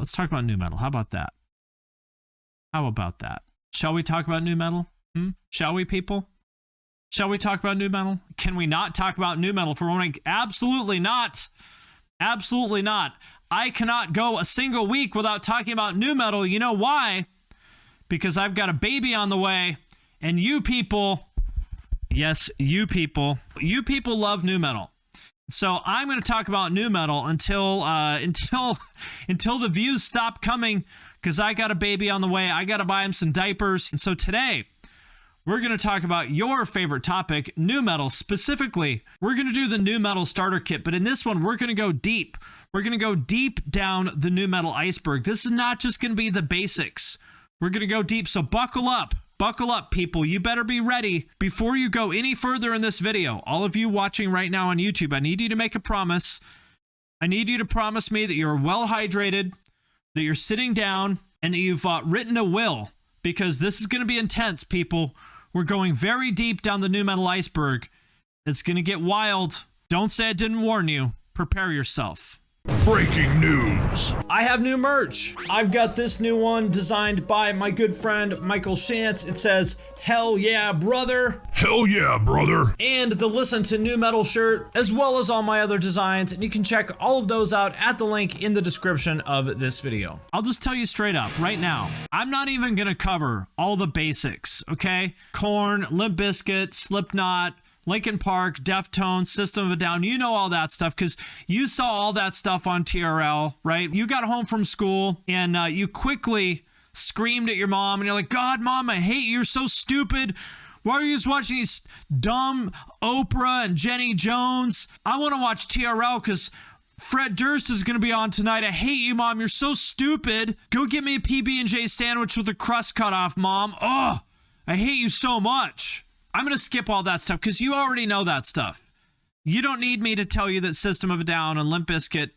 Let's talk about nu metal. How about that? How about that? Shall we talk about nu metal? Shall we, people? Shall we talk about nu metal? Can we not talk about nu metal for one week? Absolutely not. Absolutely not. I cannot go a single week without talking about nu metal. You know why? Because I've got a baby on the way, and you people, yes, you people love nu metal. So I'm going to talk about nu metal until the views stop coming, because I got a baby on the way. I got to buy him some diapers. And so today, we're going to talk about your favorite topic, nu metal. Specifically, we're going to do the nu metal starter kit. But in this one, we're going to go deep. We're going to go deep down the nu metal iceberg. This is not just going to be the basics. We're going to go deep. So buckle up. Buckle up, people. You better be ready. Before you go any further in this video, all of you watching right now on YouTube, I need you to make a promise. I need you to promise me that you're well hydrated, that you're sitting down, and that you've written a will, because this is going to be intense, people. We're going very deep down the nu metal iceberg. It's going to get wild. Don't say I didn't warn you. Prepare yourself. Breaking news. I have new merch. I've got this new one designed by my good friend Michael Shantz. It says, "Hell yeah, brother." Hell yeah, brother. And the Listen to Nu Metal shirt, as well as all my other designs. And you can check all of those out at the link in the description of this video. I'll just tell you straight up right now, I'm not even going to cover all the basics, okay? Korn, Limp Bizkit, Slipknot, Linkin Park, Deftones, System of a Down, you know all that stuff because you saw all that stuff on TRL, right? You got home from school and you quickly screamed at your mom and you're like, "God, Mom, I hate you. You're so stupid. Why are you just watching these dumb Oprah and Jenny Jones? I want to watch TRL because Fred Durst is going to be on tonight. I hate you, Mom. You're so stupid. Go get me a PB&J sandwich with the crust cut off, Mom. Oh, I hate you so much." I'm going to skip all that stuff because you already know that stuff. You don't need me to tell you that System of a Down and Limp Bizkit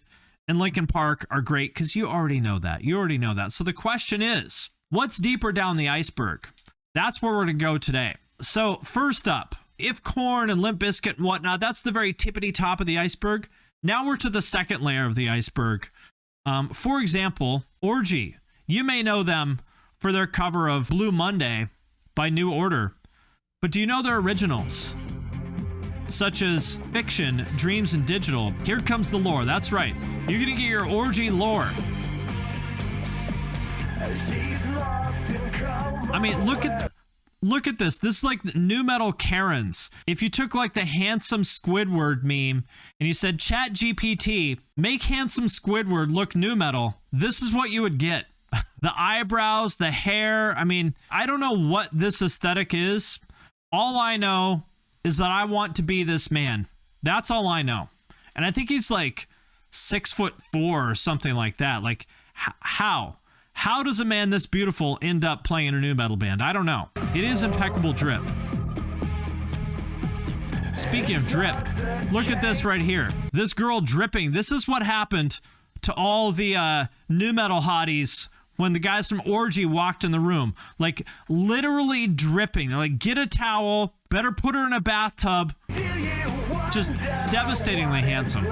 and Linkin Park are great because you already know that. You already know that. So the question is, what's deeper down the iceberg? That's where we're going to go today. So first up, if Korn and Limp Bizkit and whatnot, that's the very tippity top of the iceberg. Now we're to the second layer of the iceberg. For example, Orgy. You may know them for their cover of Blue Monday by New Order. But do you know their originals? Such as Fiction, Dreams, and Digital. Here comes the lore. That's right. You're going to get your Orgy lore. I mean, look at this. This is like nu metal Karens. If you took like the handsome Squidward meme and you said, "Chat GPT, make handsome Squidward look nu metal," this is what you would get. The eyebrows, the hair. I mean, I don't know what this aesthetic is. All I know is that I want to be this man. That's all I know. And I think he's like 6'4" or something like that. Like, how? How does a man this beautiful end up playing in a nu metal band? I don't know. It is impeccable drip. Speaking of drip, look at this right here. This girl dripping. This is what happened to all the nu metal hotties when the guys from Orgy walked in the room, like literally dripping. They're like, "Get a towel, better put her in a bathtub." Just devastatingly handsome.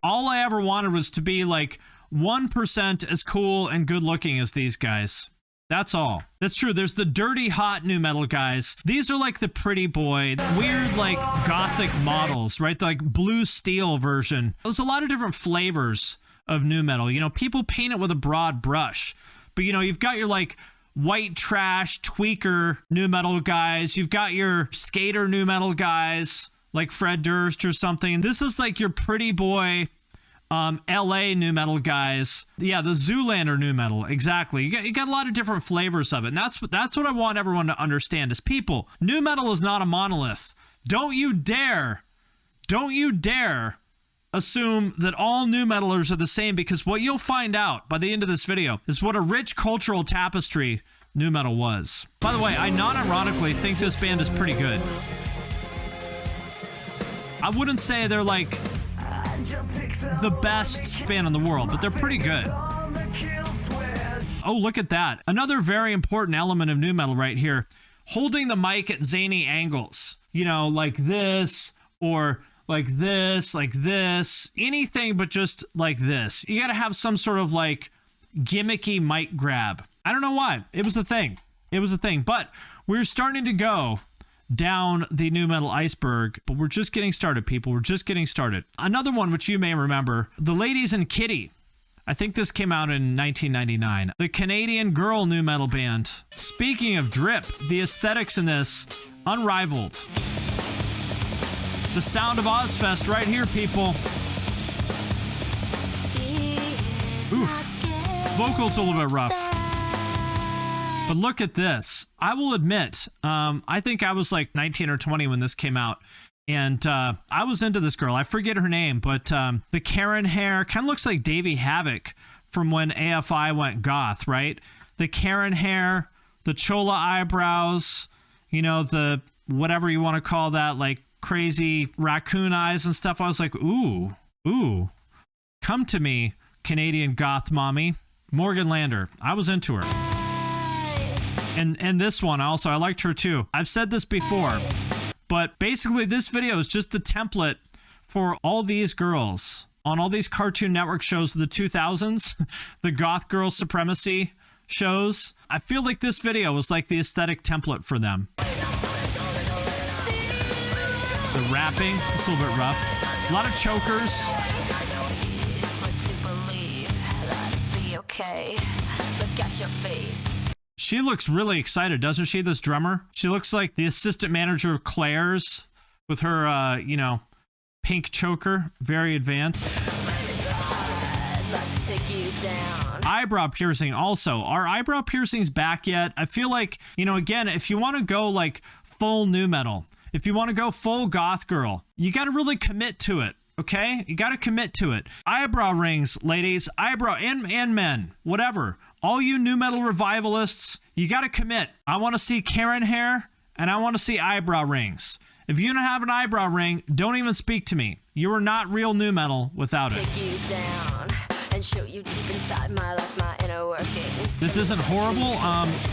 All I ever wanted was to be like 1% as cool and good looking as these guys. That's all. That's true. There's the dirty, hot nu metal guys. These are like the pretty boy, weird, like gothic models, right? The like blue steel version. There's a lot of different flavors of nu metal. You know, people paint it with a broad brush, but you know, you've got your like white trash tweaker nu metal guys. You've got your skater nu metal guys like Fred Durst or something. This is like your pretty boy LA nu metal guys. Yeah, the Zoolander nu metal. Exactly. You got a lot of different flavors of it. And that's what I want everyone to understand is, people, nu metal is not a monolith. Don't you dare assume that all nu metalers are the same, because what you'll find out by the end of this video is what a rich cultural tapestry nu metal was. By the way, I non-ironically think this band is pretty good. I wouldn't say they're like the best band in the world, but they're pretty good. Oh, look at that. Another very important element of nu metal right here. Holding the mic at zany angles. You know, like this, or like this, anything but just like this. You got to have some sort of like gimmicky mic grab. I don't know why. It was a thing. It was a thing. But we're starting to go down the nu metal iceberg, but we're just getting started, people. We're just getting started. Another one which you may remember, the ladies in Kittie. I think this came out in 1999. The Canadian girl nu metal band. Speaking of drip, the aesthetics in this, unrivaled. The sound of Ozfest right here, people. Oof. Vocals a little bit rough. But look at this. I will admit, I think I was like 19 or 20 when this came out. And I was into this girl. I forget her name, but the Karen hair kind of looks like Davey Havoc from when AFI went goth, right? The Karen hair, the chola eyebrows, you know, the whatever you want to call that, like crazy raccoon eyes and stuff. I was like, ooh, come to me, Canadian goth mommy. Morgan Lander. I was into her. And this one also, I liked her too. I've said this before. But basically, this video is just the template for all these girls on all these Cartoon Network shows of the 2000s, the goth girl supremacy shows. I feel like this video was like the aesthetic template for them. The rapping, it's a little bit rough. A lot of chokers. Look at your face. She looks really excited, doesn't she, this drummer? She looks like the assistant manager of Claire's with her, you know, pink choker. Very advanced. Let's take you down. Eyebrow piercing also. Are eyebrow piercings back yet? I feel like, you know, again, if you want to go like full nu metal, if you want to go full goth girl, you got to really commit to it. Okay? You got to commit to it. Eyebrow rings, ladies. Eyebrow and men. Whatever. All you nu metal revivalists, you got to commit. I want to see Karen hair and I want to see eyebrow rings. If you don't have an eyebrow ring, don't even speak to me. You are not real nu metal without it. Take you down and show you deep inside my life, my inner workings. This isn't horrible.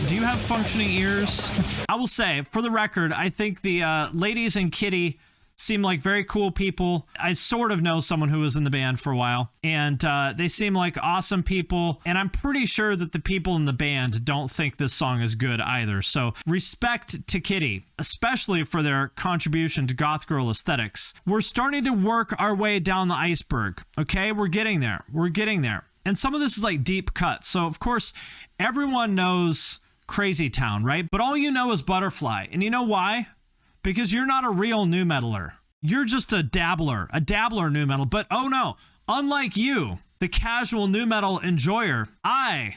Do you have functioning ears? I will say, for the record, I think the ladies in Kittie seem like very cool people. I sort of know someone who was in the band for a while, and they seem like awesome people, and I'm pretty sure that the people in the band don't think this song is good either. So respect to Kittie, especially for their contribution to goth girl aesthetics. We're starting to work our way down the iceberg, okay? We're getting there. We're getting there. And some of this is like deep cuts. So of course, everyone knows Crazy Town, right? But all you know is Butterfly. And you know why? Because you're not a real nu metaler. You're just a dabbler nu metal. But oh no, unlike you, the casual nu metal enjoyer, I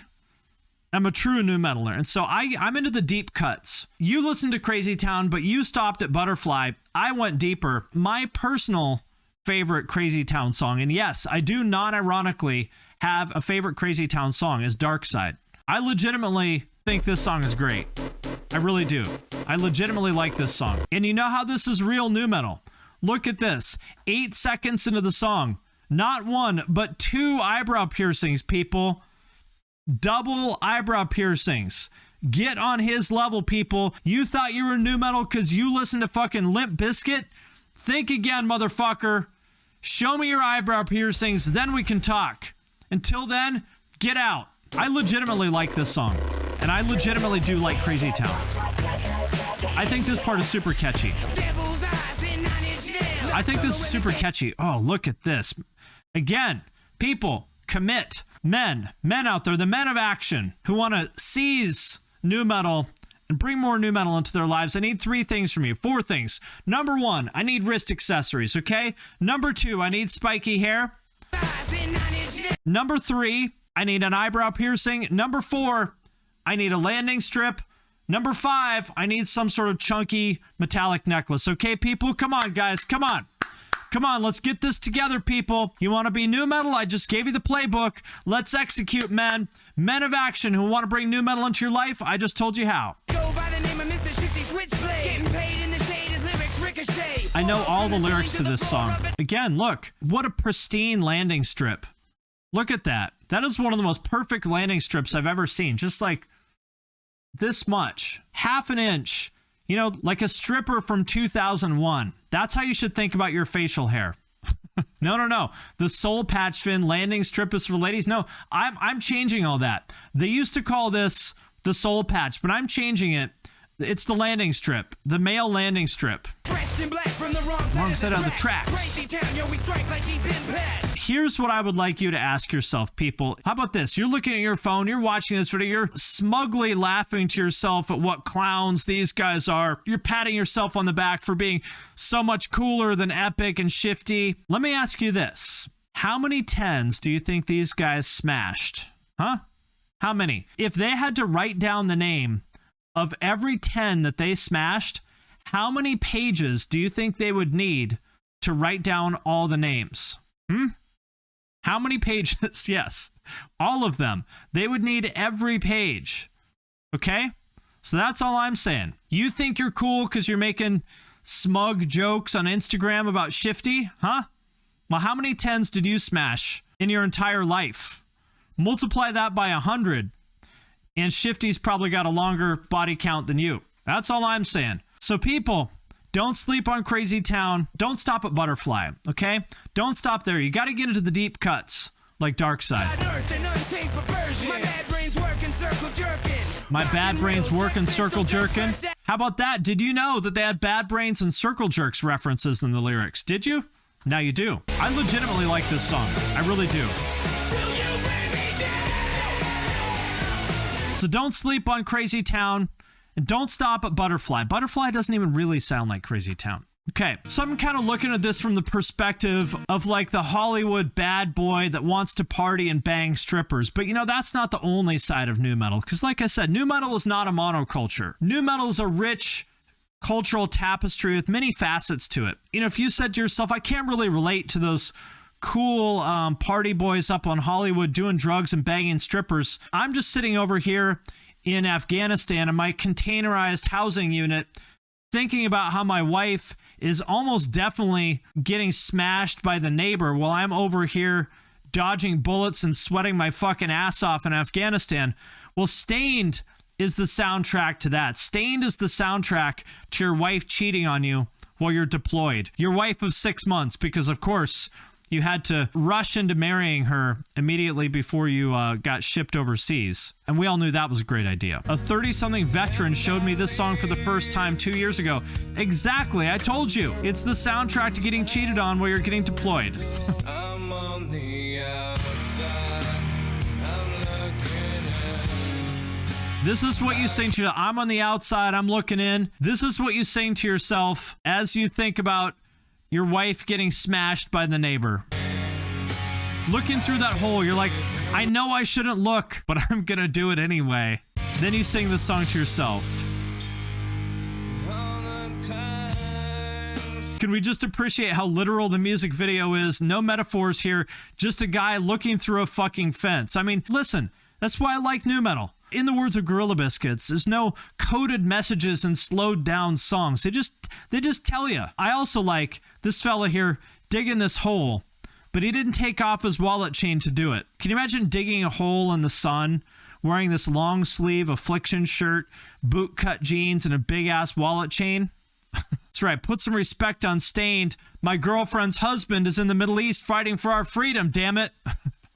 am a true nu metaler. And so I'm into the deep cuts. You listened to Crazy Town, but you stopped at Butterfly. I went deeper. My personal favorite Crazy Town song, and yes, I do non-ironically have a favorite Crazy Town song, is Dark Side. I legitimately think this song is great. I really do. I legitimately like this song. And you know how this is real nu metal? Look at this. 8 seconds into the song. Not one, but 2 eyebrow piercings, people. Double eyebrow piercings. Get on his level, people. You thought you were nu metal because you listened to fucking Limp Bizkit? Think again, motherfucker. Show me your eyebrow piercings, then we can talk. Until then, get out. I legitimately like this song. And I legitimately do like Crazy Town. I think this part is super catchy. I think this is super catchy. Oh, look at this. Again, people, commit. Men out there, the men of action who want to seize nu metal and bring more nu metal into their lives. I need 3 things from you. 4 things. Number 1, I need wrist accessories, okay? Number 2, I need spiky hair. Number 3, I need an eyebrow piercing. Number 4, I need a landing strip. Number 5, I need some sort of chunky metallic necklace. Okay, people? Come on, guys. Come on. Come on, let's get this together, people. You want to be nu metal? I just gave you the playbook. Let's execute, men. Men of action who want to bring nu metal into your life, I just told you how. Go by the name of Mr. Shifty Switchblade. Getting paid in the shade as lyrics ricochet. I know all the lyrics to this song. Again, look. What a pristine landing strip. Look at that. That is one of the most perfect landing strips I've ever seen. Just like this much. Half an inch. You know, like a stripper from 2001. That's how you should think about your facial hair. No. The soul patch fin landing strip is for ladies. No, I'm changing all that. They used to call this the soul patch, but I'm changing it. It's the landing strip, the male landing strip. Wrong side of the tracks. Here's what I would like you to ask yourself, people. How about this? You're looking at your phone, you're watching this video, you're smugly laughing to yourself at what clowns these guys are. You're patting yourself on the back for being so much cooler than Epic and Shifty. Let me ask you this. How many 10s do you think these guys smashed? Huh? How many? If they had to write down the name of every 10 that they smashed, how many pages do you think they would need to write down all the names? How many pages? Yes, all of them. They would need every page. Okay? So that's all I'm saying. You think you're cool because you're making smug jokes on Instagram about Shifty? Huh? Well, how many 10s did you smash in your entire life? Multiply that by 100, and Shifty's probably got a longer body count than you. That's all I'm saying. So people, don't sleep on Crazy Town. Don't stop at Butterfly, okay? Don't stop there. You got to get into the deep cuts, like Dark Side. My bad brains work in circle jerking. How about that? Did you know that they had bad brains and circle jerks references in the lyrics? Did you? Now you do. I legitimately like this song. I really do. So don't sleep on Crazy Town. And don't stop at Butterfly. Butterfly doesn't even really sound like Crazy Town. Okay, so I'm kind of looking at this from the perspective of like the Hollywood bad boy that wants to party and bang strippers. But you know, that's not the only side of nu metal. Because like I said, nu metal is not a monoculture. Nu metal is a rich cultural tapestry with many facets to it. You know, if you said to yourself, I can't really relate to those cool party boys up on Hollywood doing drugs and banging strippers. I'm just sitting over here in Afghanistan in my containerized housing unit, thinking about how my wife is almost definitely getting smashed by the neighbor while I'm over here dodging bullets and sweating my fucking ass off in Afghanistan. Well, Stained is the soundtrack to that. Stained is the soundtrack to your wife cheating on you while you're deployed. Your wife of 6 months, because of course you had to rush into marrying her immediately before you got shipped overseas. And we all knew that was a great idea. A 30-something veteran showed me this song for the first time 2 years ago. Exactly, I told you. It's the soundtrack to getting cheated on while you're getting deployed. I'm on the outside. I'm looking in. This is what you sing to I'm on the outside, I'm looking in. This is what you sing to yourself as you think about your wife getting smashed by the neighbor. Looking through that hole, you're like, I know I shouldn't look, but I'm gonna do it anyway. Then you sing the song to yourself. Can we just appreciate how literal the music video is? No metaphors here, just a guy looking through a fucking fence. I mean, listen, that's why I like nu metal. In the words of Gorilla Biscuits, there's no coded messages and slowed down songs. They just tell you. I also like this fella here digging this hole, but he didn't take off his wallet chain to do it. Can you imagine digging a hole in the sun, wearing this long sleeve Affliction shirt, bootcut jeans, and a big ass wallet chain? That's right. Put some respect on Stained. My girlfriend's husband is in the Middle East fighting for our freedom, damn it.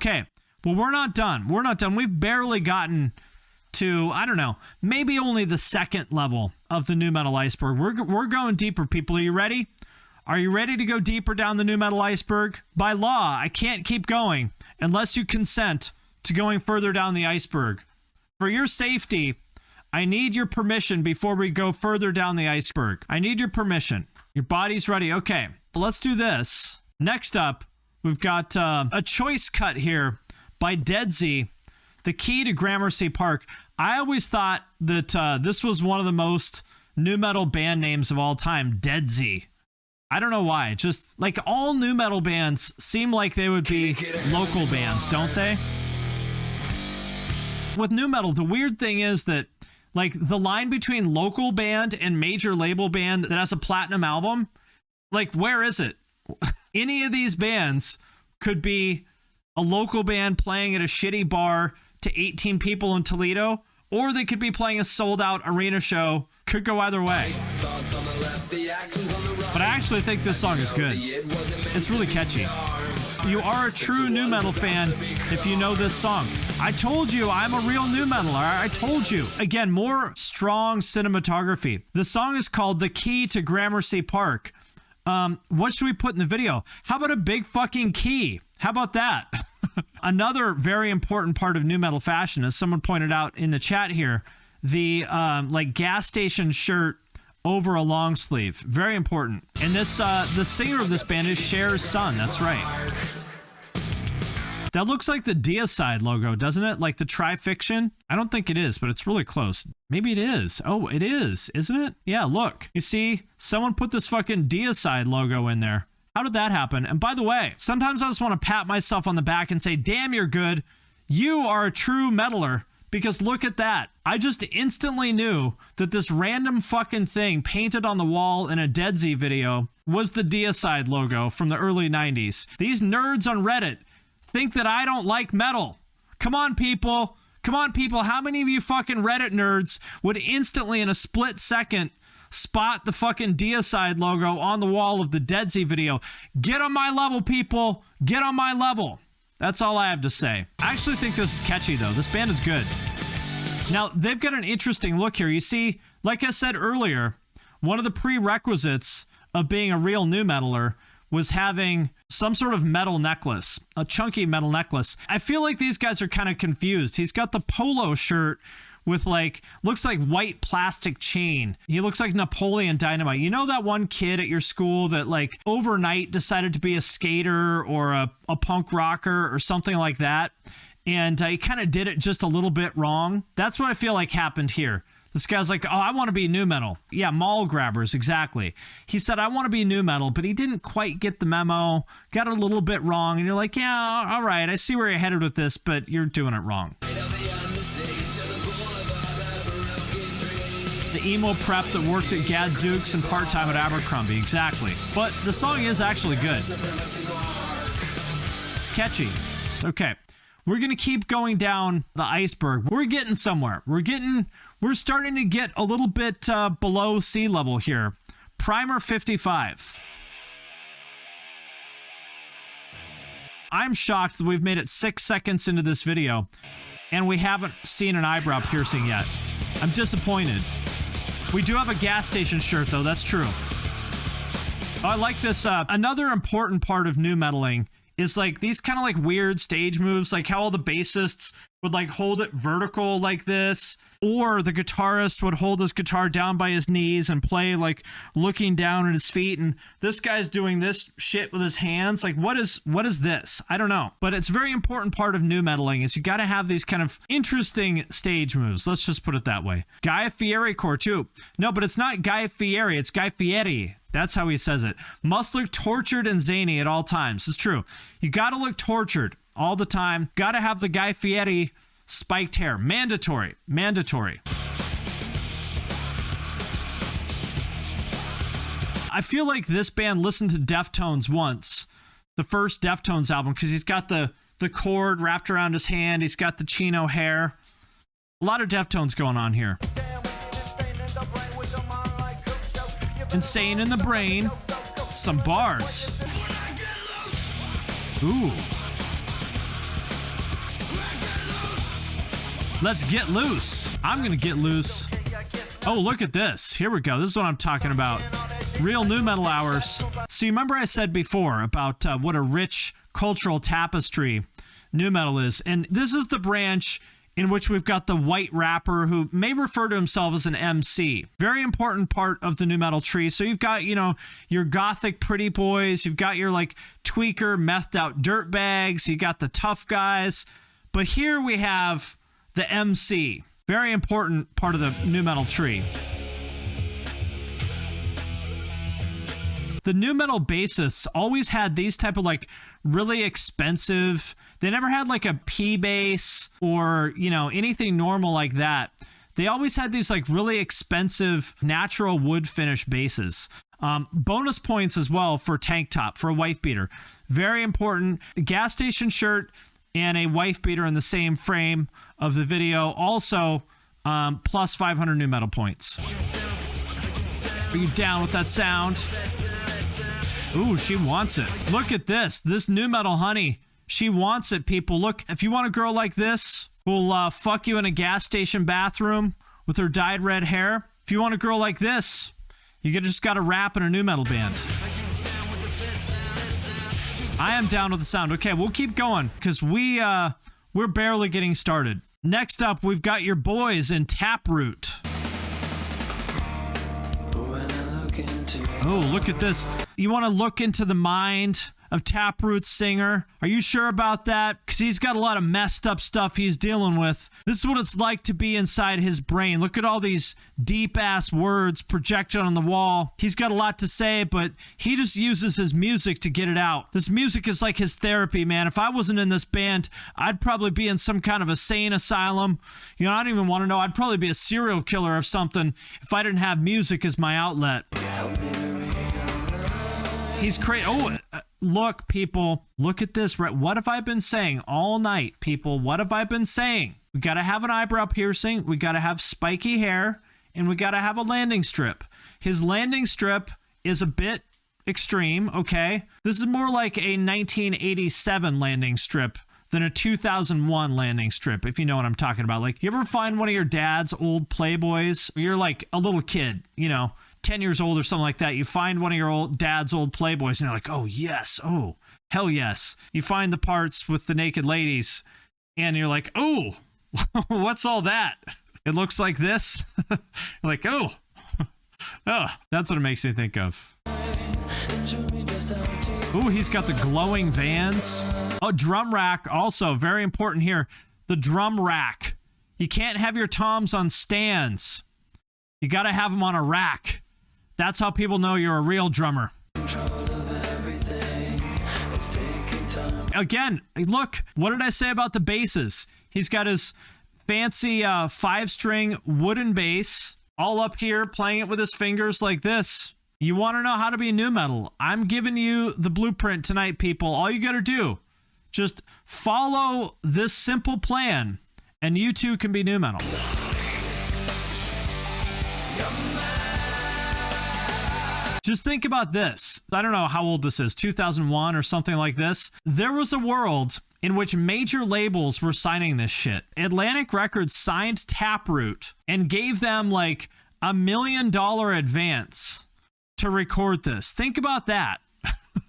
Okay. Well, we're not done. We're not done. We've barely gotten to, I don't know, maybe only the second level of the nu metal iceberg. We're going deeper, people. Are you ready? Are you ready to go deeper down the nu metal iceberg? By law, I can't keep going unless you consent to going further down the iceberg. For your safety, I need your permission before we go further down the iceberg. I need your permission. Your body's ready. Okay, let's do this. Next up, we've got a choice cut here by Deadsy, The Key to Gramercy Park. I always thought that this was one of the most nu metal band names of all time, Deadsy. I don't know why. Just like all nu metal bands seem like they would be local bands, don't they? With nu metal, the weird thing is that like the line between local band and major label band that has a platinum album, like where is it? Any of these bands could be a local band playing at a shitty bar to 18 people in Toledo, or they could be playing a sold-out arena show. Could go either way. But I actually think this song is good. It's really catchy. You are a true nu metal fan if you know this song. I told you I'm a real nu metaler. I told you. Again, more strong cinematography. The song is called The Key to Gramercy Park. What should we put in the video? How about a big fucking key? How about that? Another very important part of nu metal fashion, as someone pointed out in the chat here, the like gas station shirt over a long sleeve. Very important. And this the singer of this band is Cher's son. That's right. That looks like the Deadsy logo, doesn't it? Like the Trifiction? I don't think it is, but it's really close. Maybe it is. Oh, it is, isn't it? Yeah, look. You see, someone put this fucking Deadsy logo in there. How did that happen? And by the way, sometimes I just want to pat myself on the back and say, damn, you're good. You are a true metaler. Because look at that. I just instantly knew that this random fucking thing painted on the wall in a Deadsy video was the Deadsy logo from the early 90s. These nerds on Reddit think that I don't like metal. Come on, people. Come on, people. How many of you fucking Reddit nerds would instantly in a split second spot the fucking Deadsy logo on the wall of the Deadsy video? Get on my level, people. Get on my level. That's all I have to say. I actually think this is catchy, though. This band is good. Now, they've got an interesting look here. You see, like I said earlier, one of the prerequisites of being a real nu metaler was having some sort of metal necklace, a chunky metal necklace. I feel like these guys are kind of confused. He's got the polo shirt with like, looks like white plastic chain. He looks like Napoleon Dynamite. You know that one kid at your school that like overnight decided to be a skater or a punk rocker or something like that? And he kind of did it just a little bit wrong. That's what I feel like happened here. This guy's like, oh, I want to be nu metal. Yeah, mall grabbers, exactly. He said, I want to be nu metal, but he didn't quite get the memo, got it a little bit wrong. And you're like, yeah, all right, I see where you're headed with this, but you're doing it wrong. The emo prep that worked at Gadzooks and part-time at Abercrombie, exactly. But the song is actually good. It's catchy. Okay, we're gonna keep going down the iceberg. We're getting somewhere. We're starting to get a little bit below sea level here. Primer 55. I'm shocked that we've made it 6 seconds into this video and we haven't seen an eyebrow piercing yet. I'm disappointed. We do have a gas station shirt, though. That's true. Oh, I like this. Another important part of nu metaling is like these kind of like weird stage moves, like how all the bassists would like hold it vertical like this, or the guitarist would hold his guitar down by his knees and play like looking down at his feet. And this guy's doing this shit with his hands. Like, what is this? I don't know. But it's a very important part of nu metaling is you got to have these kind of interesting stage moves. Let's just put it that way. Guy Fieri core too. No, but it's not Guy Fieri. It's Guy Fieri. That's how he says it. Must look tortured and zany at all times. It's true. You got to look tortured all the time. Got to have the Guy Fieri spiked hair. Mandatory. Mandatory. I feel like this band listened to Deftones once. The first Deftones album, because he's got the cord wrapped around his hand. He's got the chino hair. A lot of Deftones going on here. Insane in the brain. Some bars. Ooh. Let's get loose. I'm going to get loose. Oh, look at this. Here we go. This is what I'm talking about. Real nu metal hours. So you remember I said before about what a rich cultural tapestry nu metal is. And this is the branch in which we've got the white rapper who may refer to himself as an MC. Very important part of the nu metal tree. So you've got, you know, your gothic pretty boys. You've got your like tweaker, methed out dirtbags. You got the tough guys. But here we have the MC. Very important part of the nu metal tree. The nu metal bassists always had these type of like really expensive, they never had like a P bass or, you know, anything normal like that. They always had these like really expensive natural wood finish basses. Bonus points as well for tank top, for a wife beater. Very important. Gas station shirt and a wife beater in the same frame of the video. Also, plus 500 nu metal points. Are you down with that sound? Ooh, she wants it. Look at this. This new metal honey. She wants it, people. Look, if you want a girl like this who'll fuck you in a gas station bathroom with her dyed red hair, if you want a girl like this, you just got to rap in a new metal band. I am down with the sound. Okay, we'll keep going because we're barely getting started. Next up, we've got your boys in Taproot. Oh, look at this. You want to look into the mind of Taproot's singer? Are you sure about that? Because he's got a lot of messed up stuff he's dealing with. This is what it's like to be inside his brain. Look at all these deep-ass words projected on the wall. He's got a lot to say, but he just uses his music to get it out. This music is like his therapy, man. If I wasn't in this band, I'd probably be in some kind of a sane asylum. You know, I don't even want to know. I'd probably be a serial killer or something if I didn't have music as my outlet. He's crazy. Oh, look, people. Look at this. What have I been saying all night, people? What have I been saying? We got to have an eyebrow piercing. We got to have spiky hair. And we got to have a landing strip. His landing strip is a bit extreme, okay? This is more like a 1987 landing strip than a 2001 landing strip, if you know what I'm talking about. Like, you ever find one of your dad's old Playboys? You're like a little kid, you know, 10 years old or something like that. You find one of your dad's old Playboys and you're like, oh yes, oh hell yes. You find the parts with the naked ladies and you're like, oh, what's all that? It looks like this. Like, oh, that's what it makes me think of. Oh, he's got the glowing Vans. Oh, drum rack also very important here. The drum rack. You can't have your toms on stands. You got to have them on a rack. That's how people know you're a real drummer. Again, look, what did I say about the basses? He's got his fancy 5-string wooden bass all up here, playing it with his fingers like this. You want to know how to be new metal? I'm giving you the blueprint tonight, people. All you got to do, just follow this simple plan, and you too can be new metal. Just think about this. I don't know how old this is, 2001 or something like this. There was a world in which major labels were signing this shit. Atlantic Records signed Taproot and gave them like $1 million advance to record this. Think about that.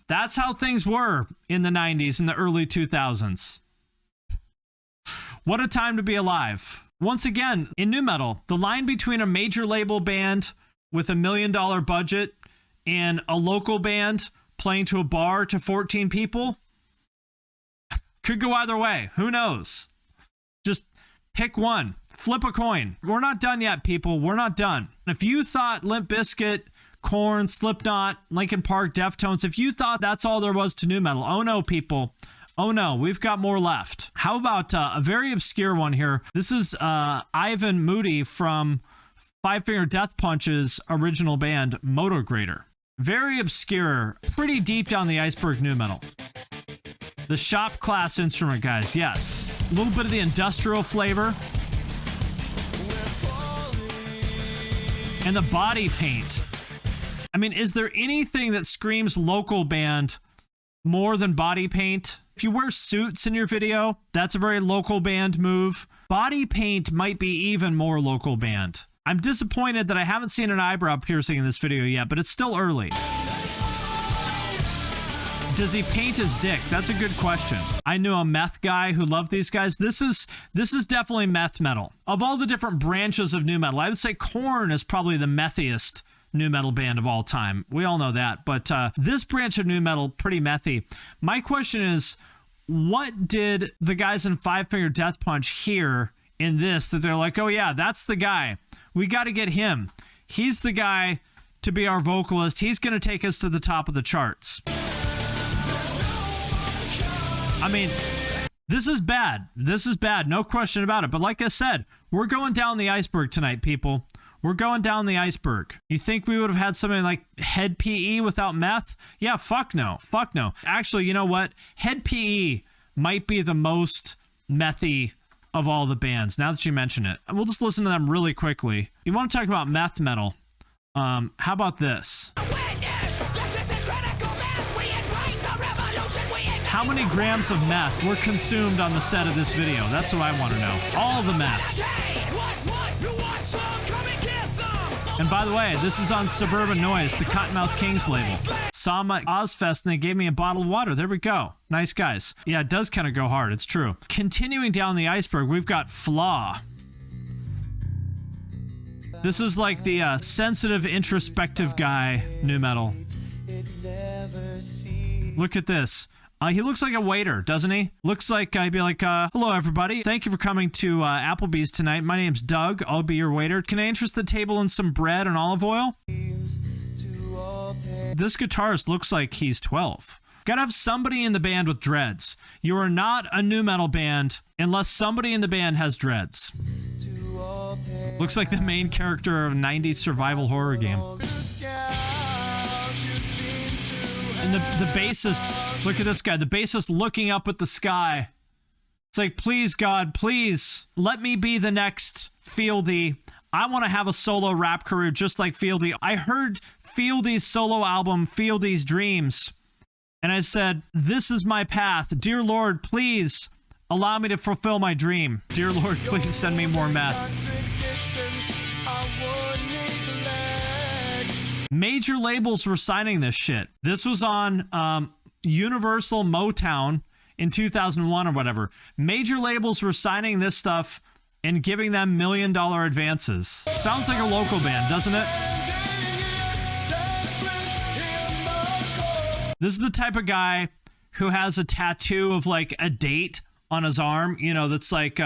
That's how things were in the 90s and the early 2000s. What a time to be alive. Once again, in nu metal, the line between a major label band with $1 million budget and a local band playing to a bar to 14 people could go either way. Who knows? Just pick one. Flip a coin. We're not done yet, people. We're not done. If you thought Limp Bizkit, Korn, Slipknot, Linkin Park, Deftones, if you thought that's all there was to nu metal, oh no, people. Oh no, we've got more left. How about a very obscure one here? This is Ivan Moody from Five Finger Death Punch's original band, Motograter. Very obscure, pretty deep down the iceberg nu metal. The shop class instrument, guys, yes. A little bit of the industrial flavor. And the body paint. I mean, is there anything that screams local band more than body paint? If you wear suits in your video, that's a very local band move. Body paint might be even more local band. I'm disappointed that I haven't seen an eyebrow piercing in this video yet, but it's still early. Does he paint his dick? That's a good question. I knew a meth guy who loved these guys. This is definitely meth metal. Of all the different branches of nu metal, I would say Korn is probably the methiest nu metal band of all time. We all know that, but this branch of nu metal, pretty methy. My question is, what did the guys in Five Finger Death Punch hear in this that they're like, oh yeah, that's the guy. We got to get him. He's the guy to be our vocalist. He's going to take us to the top of the charts. I mean, this is bad. This is bad. No question about it. But like I said, we're going down the iceberg tonight, people. We're going down the iceberg. You think we would have had something like Head PE without meth? Yeah, fuck no. Fuck no. Actually, you know what? Head PE might be the most methy of all the bands, now that you mention it. We'll just listen to them really quickly. You want to talk about meth metal? How about this? How many grams of meth were consumed on the set of this video? That's what I want to know. All the meth. And by the way, this is on Suburban Noise, the Cottonmouth Kings label. Saw them at Ozfest and they gave me a bottle of water. There we go. Nice guys. Yeah, it does kind of go hard. It's true. Continuing down the iceberg, we've got Flaw. This is like the sensitive, introspective guy, nu metal. Look at this. He looks like a waiter, doesn't he? Looks like I'd be like, hello, everybody. Thank you for coming to Applebee's tonight. My name's Doug. I'll be your waiter. Can I interest the table in some bread and olive oil? This guitarist looks like he's 12. Gotta have somebody in the band with dreads. You are not a nu metal band unless somebody in the band has dreads. Looks like the main character of a 90s survival horror game. And the bassist, look at this guy. The bassist looking up at the sky. It's like, please, God, please, let me be the next Fieldy. I want to have a solo rap career just like Fieldy. I heard Fieldy's solo album, Fieldy's Dreams. And I said, this is my path. Dear Lord, please allow me to fulfill my dream. Dear Lord, please send me more meth. Major labels were signing this shit. This was on Universal Motown in 2001 or whatever. Major labels were signing this stuff and giving them $1 million advances. Sounds like a local band, doesn't it? This is the type of guy who has a tattoo of like a date on his arm, you know, that's like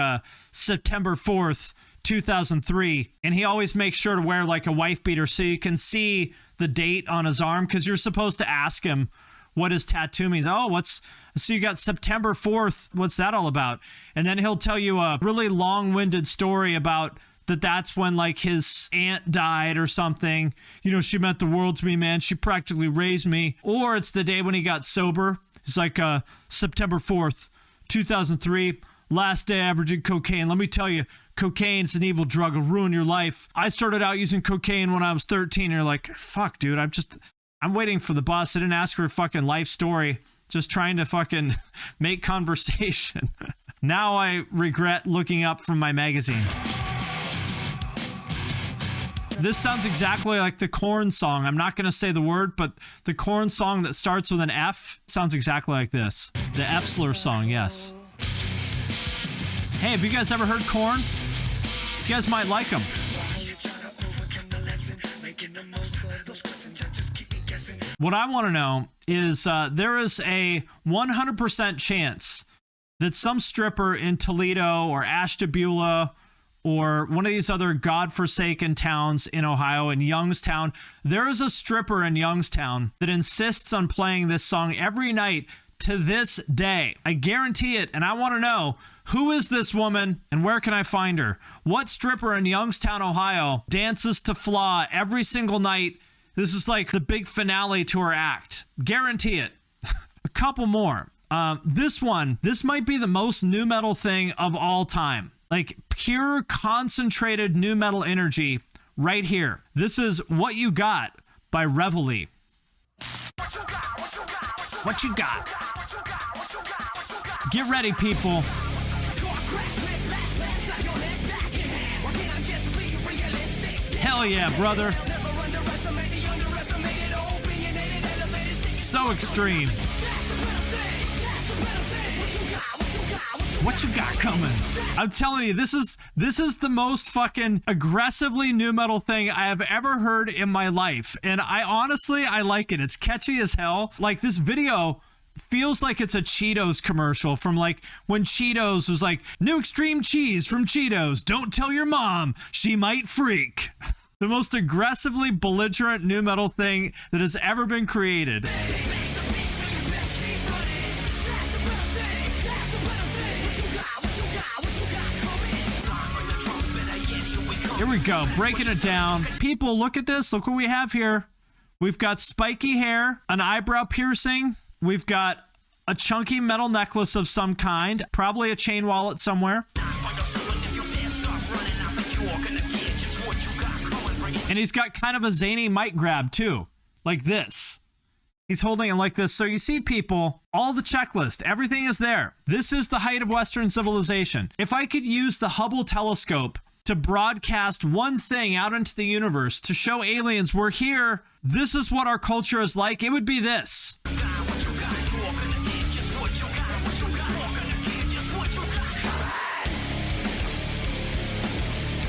September 4th, 2003, and he always makes sure to wear like a wife beater so you can see the date on his arm, because you're supposed to ask him what his tattoo means. Oh, so you got September 4th, what's that all about? And then he'll tell you a really long-winded story about that's when like his aunt died or something. You know, she meant the world to me, man. She practically raised me. Or it's the day when he got sober. It's like September 4th, 2003. Last day averaging cocaine. Let me tell you, cocaine's an evil drug. It'll ruin your life. I started out using cocaine when I was 13. And you're like, fuck, dude, I'm waiting for the bus. I didn't ask for a fucking life story. Just trying to fucking make conversation. Now I regret looking up from my magazine. This sounds exactly like the Korn song. I'm not going to say the word, but the Korn song that starts with an F sounds exactly like this. The F-slur song, yes. Hey, have you guys ever heard Korn? You guys might like them. What I want to know is there is a 100% chance that some stripper in Toledo or Ashtabula or one of these other godforsaken towns in Ohio, in Youngstown, there is a stripper in Youngstown that insists on playing this song every night to this day. I guarantee it, and I want to know, who is this woman and where can I find her? What stripper in Youngstown, Ohio dances to Flaw every single night? This is like the big finale to her act. Guarantee it. A couple more. This might be the most nu metal thing of all time. Like pure concentrated nu metal energy right here. This is What You Got by Reveille. What you got? Get ready, people. Hell yeah, brother. So extreme. What you got coming? I'm telling you, this is the most fucking aggressively nu metal thing I have ever heard in my life. And I like it. It's catchy as hell. Like, this video feels like it's a Cheetos commercial from like when Cheetos was like, new extreme cheese from Cheetos. Don't tell your mom, she might freak. The most aggressively belligerent nu metal thing that has ever been created. Here we go, breaking it down. People, look at this. Look what we have here. We've got spiky hair, an eyebrow piercing. We've got a chunky metal necklace of some kind, probably a chain wallet somewhere. And he's got kind of a zany mic grab too, like this. He's holding it like this. So you see people All the checklist, everything is there. This is the height of Western civilization. If I could use the Hubble telescope to broadcast one thing out into the universe to show aliens we're here, this is what our culture is like, it would be this.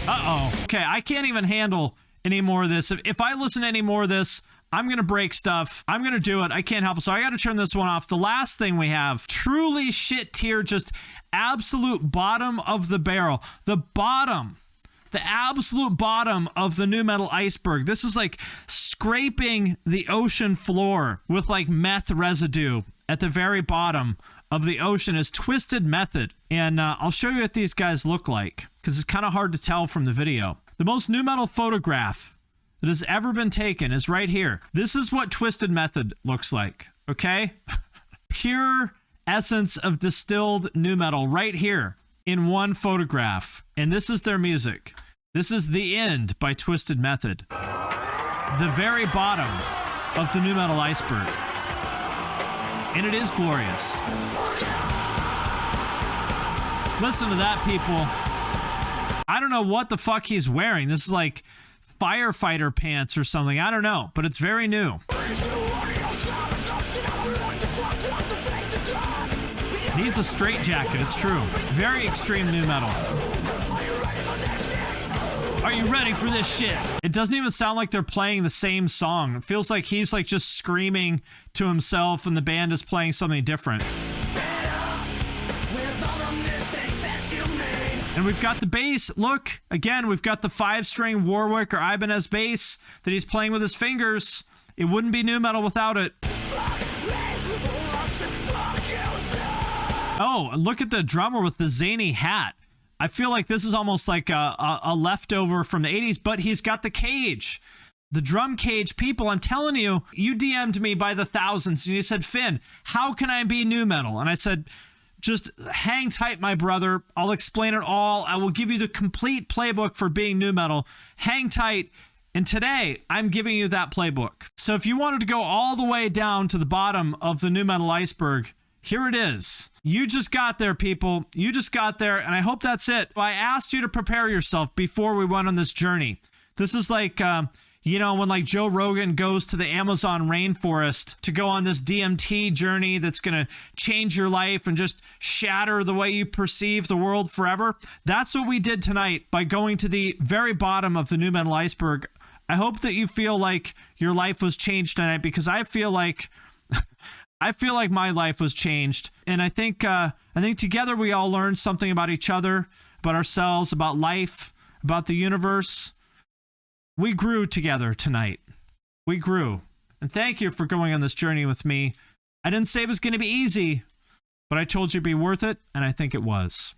Uh-oh. Okay, I can't even handle any more of this. If I listen to any more of this, I'm going to break stuff. I'm going to do it. I can't help it. So I got to turn this one off. The last thing we have, truly shit tier, just absolute bottom of the barrel. The bottom. The absolute bottom of the nu metal iceberg. This is like scraping the ocean floor with like meth residue at the very bottom of the ocean is Twisted Method. And I'll show you what these guys look like because it's kind of hard to tell from the video. The most nu metal photograph that has ever been taken is right here. This is what Twisted Method looks like, okay? Pure essence of distilled nu metal right here in one photograph. And this is their music. This is The End by Twisted Method. The very bottom of the nu metal iceberg. And it is glorious. Listen to that, people. I don't know what the fuck he's wearing. This is like firefighter pants or something. I don't know, but it's very new. Needs a straitjacket, it's true. Very extreme nu metal. Are you ready for this shit? It doesn't even sound like they're playing the same song. It feels like he's like just screaming to himself and the band is playing something different. And we've got the bass. Look, again, we've got the 5-string Warwick or Ibanez bass that he's playing with his fingers. It wouldn't be nu metal without it. Oh, and look at the drummer with the zany hat. I feel like this is almost like a leftover from the 80s, but he's got the cage. The drum cage. People, I'm telling you, you DM'd me by the thousands and you said, Finn, how can I be nu metal? And I said, just hang tight, my brother. I'll explain it all. I will give you the complete playbook for being nu metal. Hang tight. And today, I'm giving you that playbook. So if you wanted to go all the way down to the bottom of the nu metal iceberg, here it is. You just got there, people. You just got there, and I hope that's it. I asked you to prepare yourself before we went on this journey. This is like, you know, when like Joe Rogan goes to the Amazon rainforest to go on this DMT journey that's going to change your life and just shatter the way you perceive the world forever. That's what we did tonight by going to the very bottom of the nu metal iceberg. I hope that you feel like your life was changed tonight because I feel like my life was changed. And I think together we all learned something about each other, about ourselves, about life, about the universe. We grew together tonight. We grew. And thank you for going on this journey with me. I didn't say it was going to be easy, but I told you it'd be worth it, and I think it was.